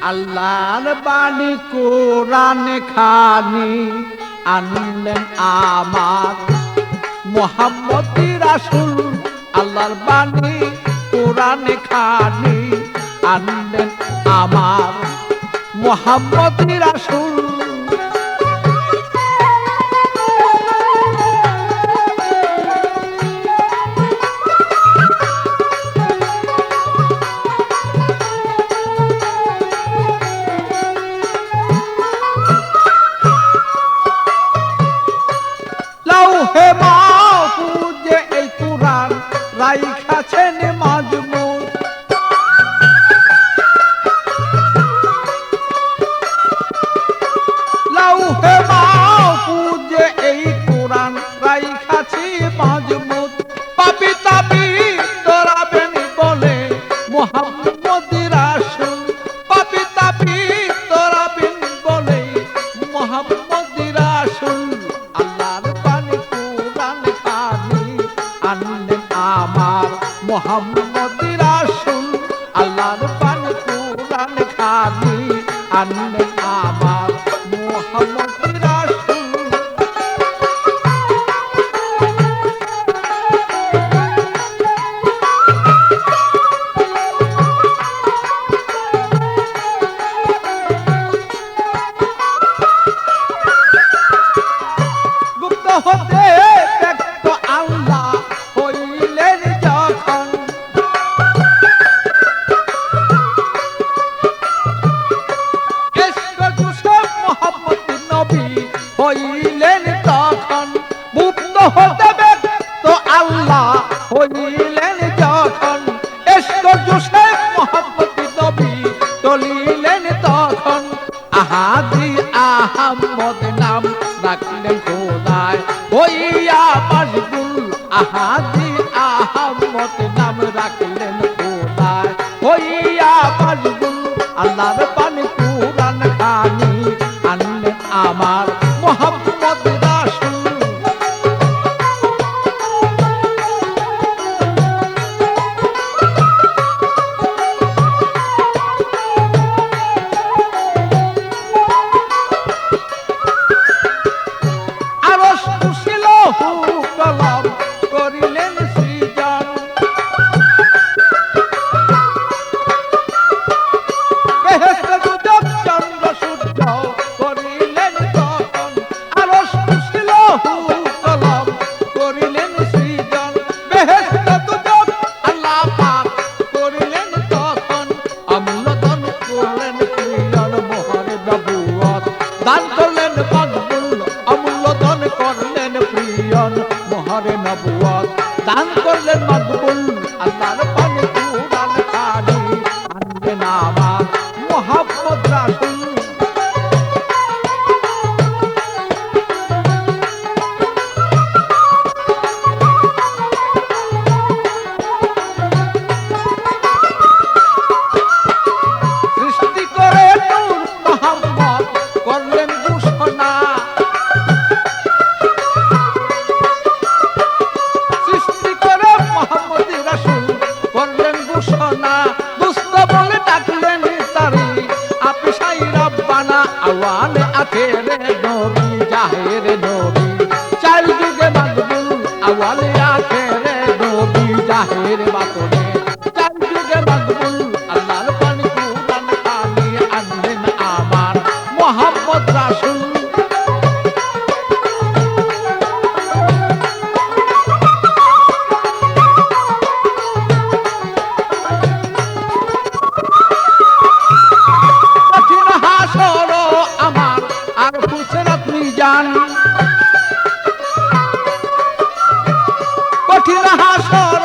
আল্লাহর বাণী কোরআন খানি আনলেন আমার মুহাম্মদ রাসূল। আল্লাহর বাণী কোরআন খানি আনলেন আমার মুহাম্মদ রাসূল। লাউহে মাহফুজে এই কোরআন রাইখাছেন মাজমুন। লাউহে মাহফুজে এই কোরআন রাইখাছি মাজমুন। পাপী তাপী তরাবেন বলে মুহাম্মদ রাসূল। পাপী তাপী তরাবেন বলে মুহাম্মদ রাসূল। আল্লাহর বাণী কোরআন খানি আনলেন আমার মুহাম্মদ রাসূল। আল্লাহর বাণী কোরআন খানি আনলেন আমার মুহাম্মদ রাসূল। গুপ্ত হতে ব্যক্ত আল্লাহ হইলেন যখন। ইশক জুসেফ মুহাম্মদ নবী হইলেন তখন। গুপ্ত হতে ব্যক্ত আল্লাহ হইলেন যখন। ইশক জুসেফ মুহাম্মদ নবী চলিলেন তখন। আহাদি আহমদ নাম রাখলেন খোদায় হইয়া মশগুল। আহাদি আহমদ নাম রাখলেন খোদায় হইয়া মশগুল। আল্লাহর বাণী কোরআন খানি আনলেন আমার মুহাম্মদ রাসূল। আরশ কুশিল কলম করিলেন সৃজন। বেহেশত দুজক চন্দ্র সূর্য করিলেন তখন। আরশ কুশিল কলম করিলেন সৃজন। বেহেশত দুজক আল্লাহ পাক করিলেন তখন। অমূল্যধন করলেন প্রিয়ন মোহরে নবুয়ত দান করলেন মকবুল। অমূল্যধন করলেন প্রিয়ন মোহরে নবুয়ত দান করলেন মকবুল। আল্লাহর বাণী কোরআন খানি আনলেন আমার মুহাম্মদ রাসূল। সৃষ্টি করে নূর মুহাম্মদ করলেন ঘোষণা। সৃষ্টি করে মুহাম্মদ রাসূল করলেন ঘোষণা। দুষ্ট বলে ডাকলেন তারি আপিসাই রব্বানা। আওয়ালে আখেরে নবী জাহের নবী চার যুগে মকবুল। আওয়ালে আখেরে নবী জাহের বাতনে চার যুগে মকবুল। আল্লাহর বাণী কোরআন খানি আনলেন আমার মুহাম্মদ রাসূল। কঠিন হাসর আমার আর ফুসরাত মিজান। কঠিন হাসর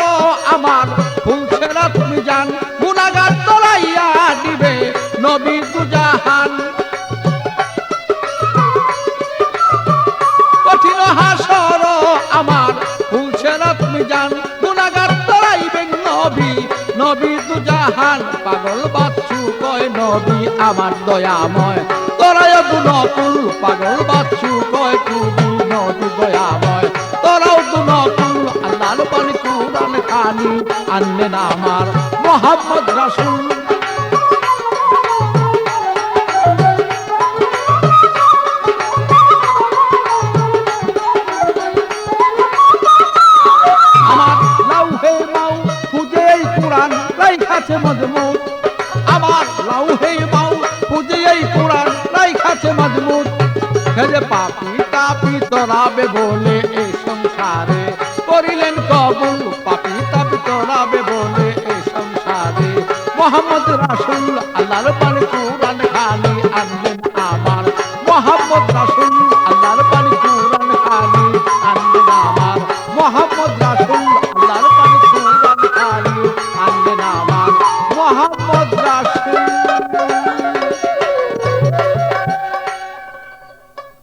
আমার ফুসরাত মিজান। গুনাহগার তলাইয়া দিবে নবী দুজাহান। কঠিন হাসর আমার ফুসরাত মিজান। গুনাহগার তলাইবেন নবী নবী দুজাহান। পাগল বাচ্চু কয় নবী আমার দয়াময় তোরায় গুণকুল। পাগল বাচ্চু কয় তুমি নবী আনলেন আমার মোহাম্মদ রাসূল। আমার লাউহে মাহফুজে এই কোরআন রাইখাছে মজবুত, আমার লাউহে মাহফুজে এই কোরআন রাইখাছে মজবুত। হে যে পাপী তাপী তরাবে বলে এই সংসারে করিলেন কবুল, পাপী তাপী তরাবে বলে এই সংসারে মোহাম্মদ রাসূল আল্লাহর পানি কোরআন খানি আনলেন আমার মোহাম্মদ রাসূল আল্লাহর পানি কোরআন খানি আনলেন আমার মোহাম্মদ রাসূল আল্লাহর